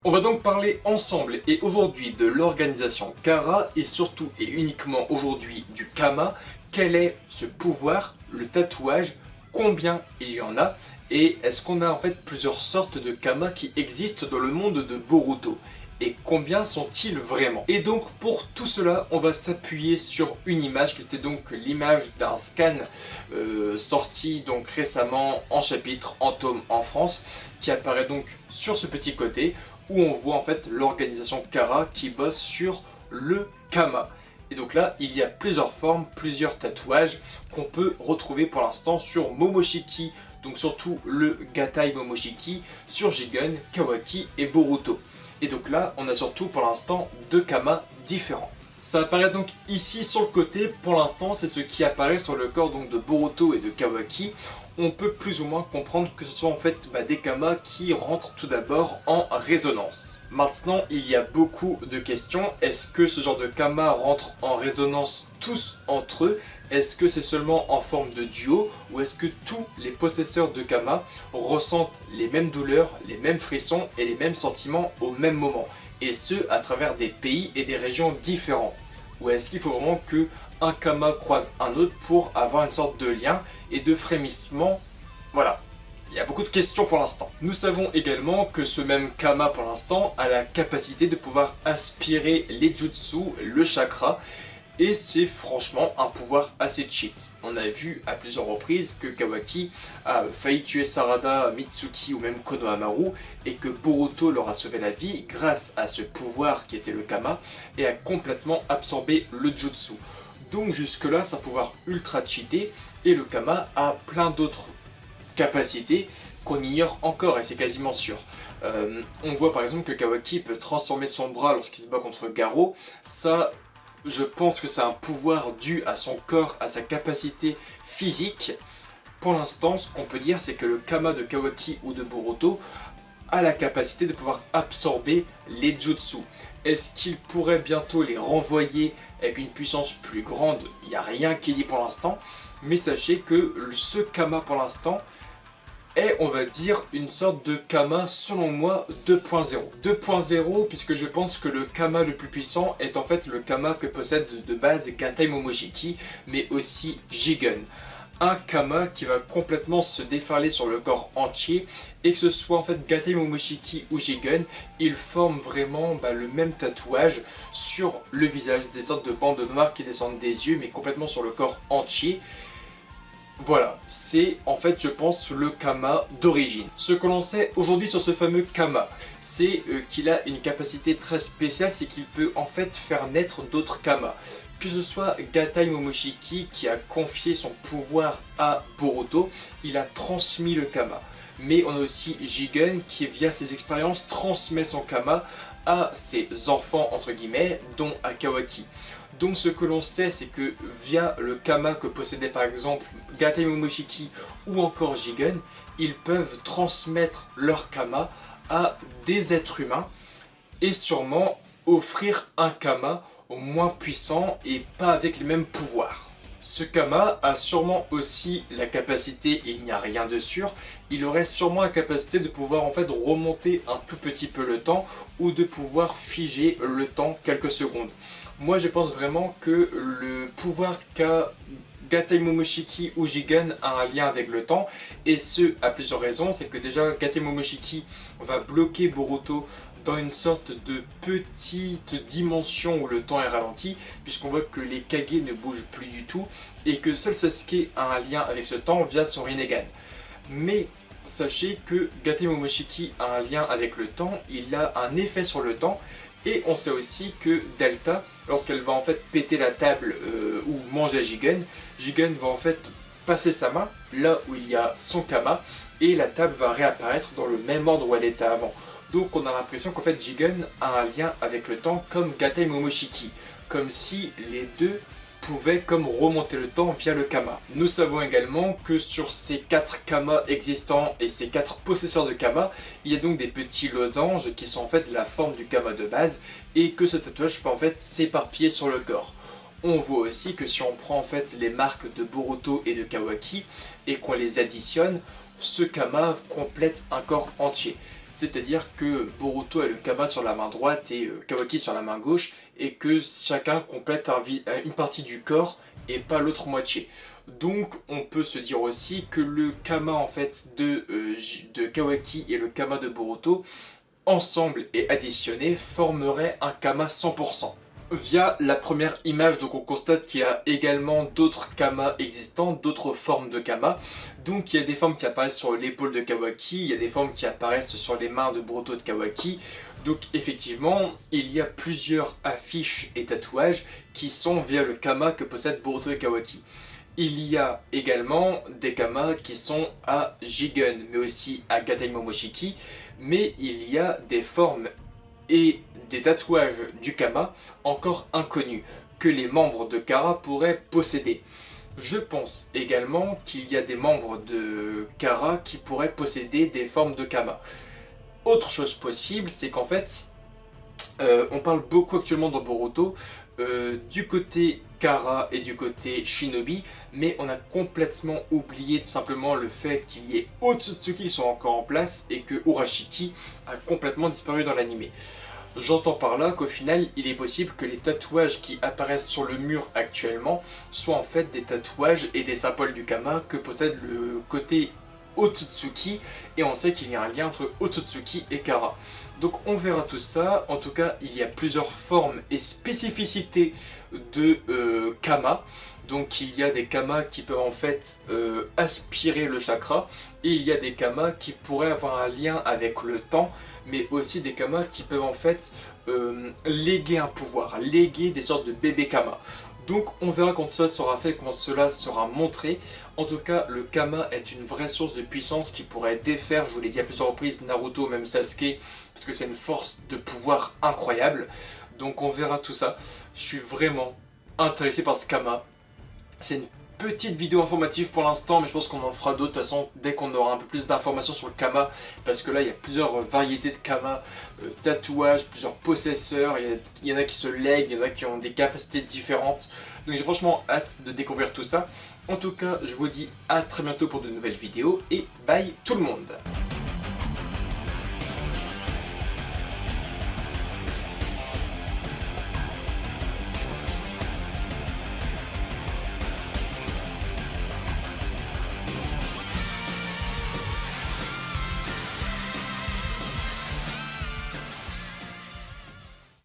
On va donc parler ensemble et aujourd'hui de l'organisation Kara et surtout et uniquement aujourd'hui du Kama. Quel est ce pouvoir, le tatouage, combien il y en a et est-ce qu'on a en fait plusieurs sortes de Kama qui existent dans le monde de Boruto et combien sont-ils vraiment? Et donc pour tout cela, on va s'appuyer sur une image qui était donc l'image d'un scan sorti donc récemment en chapitre, en tome en France, qui apparaît donc sur ce petit côté où on voit en fait l'organisation Kara qui bosse sur le Kama. Et donc là, il y a plusieurs formes, plusieurs tatouages qu'on peut retrouver pour l'instant sur Momoshiki, donc surtout le Gatai Momoshiki, sur Jigen, Kawaki et Boruto. Et donc là, on a surtout pour l'instant deux Kama différents. Ça apparaît donc ici sur le côté, pour l'instant c'est ce qui apparaît sur le corps donc de Boruto et de Kawaki. On peut plus ou moins comprendre que ce sont en fait des Kama qui rentrent tout d'abord en résonance. Maintenant, il y a beaucoup de questions. Est-ce que ce genre de Kama rentre en résonance tous entre eux? Est-ce que c'est seulement en forme de duo? Ou est-ce que tous les possesseurs de Kama ressentent les mêmes douleurs, les mêmes frissons et les mêmes sentiments au même moment? Et ce, à travers des pays et des régions différents? Ou est-ce qu'il faut vraiment que un Kama croise un autre pour avoir une sorte de lien et de frémissement? Voilà, il y a beaucoup de questions pour l'instant. Nous savons également que ce même Kama pour l'instant a la capacité de pouvoir aspirer les jutsu, le chakra, et c'est franchement un pouvoir assez cheat. On a vu à plusieurs reprises que Kawaki a failli tuer Sarada, Mitsuki ou même Konohamaru et que Boruto leur a sauvé la vie grâce à ce pouvoir qui était le Kama et a complètement absorbé le jutsu. Donc jusque là c'est un pouvoir ultra cheaté et le Kama a plein d'autres capacités qu'on ignore encore et c'est quasiment sûr. On voit par exemple que Kawaki peut transformer son bras lorsqu'il se bat contre Garo. Ça, je pense que c'est un pouvoir dû à son corps, à sa capacité physique. Pour l'instant, ce qu'on peut dire, c'est que le Kama de Kawaki ou de Boruto a la capacité de pouvoir absorber les jutsu. Est-ce qu'il pourrait bientôt les renvoyer avec une puissance plus grande? Il n'y a rien qui est dit pour l'instant. Mais sachez que ce Kama pour l'instant est, on va dire, une sorte de Kama, selon moi, 2.0. 2.0 puisque je pense que le Kama le plus puissant est en fait le Kama que possède de base Gatai Momoshiki, mais aussi Jigen. Un Kama qui va complètement se déferler sur le corps entier, et que ce soit en fait Gatai Momoshiki ou Jigen, ils forment vraiment le même tatouage sur le visage, des sortes de bandes noires qui descendent des yeux, mais complètement sur le corps entier. Voilà, c'est en fait je pense le Kama d'origine. Ce que l'on sait aujourd'hui sur ce fameux Kama, c'est qu'il a une capacité très spéciale, c'est qu'il peut en fait faire naître d'autres Kama. Que ce soit Gatai Momoshiki qui a confié son pouvoir à Boruto, il a transmis le Kama. Mais on a aussi Jigen qui via ses expériences transmet son Kama à ses enfants entre guillemets, dont à Kawaki. Donc ce que l'on sait, c'est que via le Kama que possédait par exemple Gatai Momoshiki ou encore Jigen, ils peuvent transmettre leur Kama à des êtres humains et sûrement offrir un Kama moins puissant et pas avec les mêmes pouvoirs. Ce Kama a sûrement aussi la capacité, et il n'y a rien de sûr, il aurait sûrement la capacité de pouvoir en fait remonter un tout petit peu le temps ou de pouvoir figer le temps quelques secondes. Moi je pense vraiment que le pouvoir qu'a Gatai Momoshiki ou Jigen a un lien avec le temps, et ce à plusieurs raisons. C'est que déjà Gatai Momoshiki va bloquer Boruto dans une sorte de petite dimension où le temps est ralenti, puisqu'on voit que les Kage ne bougent plus du tout, et que seul Sasuke a un lien avec ce temps via son Rinnegan. Mais sachez que Gatai Momoshiki a un lien avec le temps, il a un effet sur le temps, et on sait aussi que Delta, lorsqu'elle va en fait péter la table ou manger Jigen, Jigen va en fait passer sa main là où il y a son Kama, et la table va réapparaître dans le même ordre où elle était avant. Donc on a l'impression qu'en fait Jigen a un lien avec le temps comme Gatai Momoshiki, comme si les deux pouvaient comme remonter le temps via le Kama. Nous savons également que sur ces 4 Kama existants et ces 4 possesseurs de Kama, il y a donc des petits losanges qui sont en fait la forme du Kama de base et que ce tatouage peut en fait s'éparpiller sur le corps. On voit aussi que si on prend en fait les marques de Boruto et de Kawaki et qu'on les additionne, ce Kama complète un corps entier. c'est-à-dire que Boruto a le Kama sur la main droite et Kawaki sur la main gauche, et que chacun complète une partie du corps et pas l'autre moitié. Donc on peut se dire aussi que le Kama en fait de Kawaki et le Kama de Boruto, ensemble et additionnés, formeraient un Kama 100%. Via la première image, donc on constate qu'il y a également d'autres Kama existants, d'autres formes de Kama. Donc il y a des formes qui apparaissent sur l'épaule de Kawaki, il y a des formes qui apparaissent sur les mains de Boruto et de Kawaki. Donc effectivement, il y a plusieurs affiches et tatouages qui sont via le Kama que possèdent Boruto et Kawaki. Il y a également des Kama qui sont à Jigen, mais aussi à Gatai Momoshiki, mais il y a des formes et des tatouages du Kama encore inconnus, que les membres de Kara pourraient posséder. Je pense également qu'il y a des membres de Kara qui pourraient posséder des formes de Kama. Autre chose possible, c'est qu'en fait, on parle beaucoup actuellement dans Boruto du côté Kara et du côté Shinobi, mais on a complètement oublié tout simplement le fait qu'il y ait Otsutsuki qui sont encore en place et que Urashiki a complètement disparu dans l'anime. J'entends par là qu'au final, il est possible que les tatouages qui apparaissent sur le mur actuellement soient en fait des tatouages et des symboles du Kama que possède le côté Otsutsuki, et on sait qu'il y a un lien entre Otsutsuki et Kara. Donc on verra tout ça. En tout cas, il y a plusieurs formes et spécificités de Kama. Donc il y a des Kama qui peuvent en fait aspirer le chakra, et il y a des Kama qui pourraient avoir un lien avec le temps, mais aussi des Kama qui peuvent en fait léguer un pouvoir, léguer des sortes de bébés Kama. Donc on verra quand ça sera fait, quand cela sera montré. En tout cas, le Kama est une vraie source de puissance qui pourrait défaire, je vous l'ai dit à plusieurs reprises, Naruto, même Sasuke, parce que c'est une force de pouvoir incroyable. Donc on verra tout ça. Je suis vraiment intéressé par ce Kama. C'est une petite vidéo informative pour l'instant, mais je pense qu'on en fera d'autres de toute façon dès qu'on aura un peu plus d'informations sur le Kama, parce que là il y a plusieurs variétés de Kama, tatouages, plusieurs possesseurs, il y en a qui se lèguent, il y en a qui ont des capacités différentes, donc j'ai franchement hâte de découvrir tout ça. En tout cas, je vous dis à très bientôt pour de nouvelles vidéos, et bye tout le monde!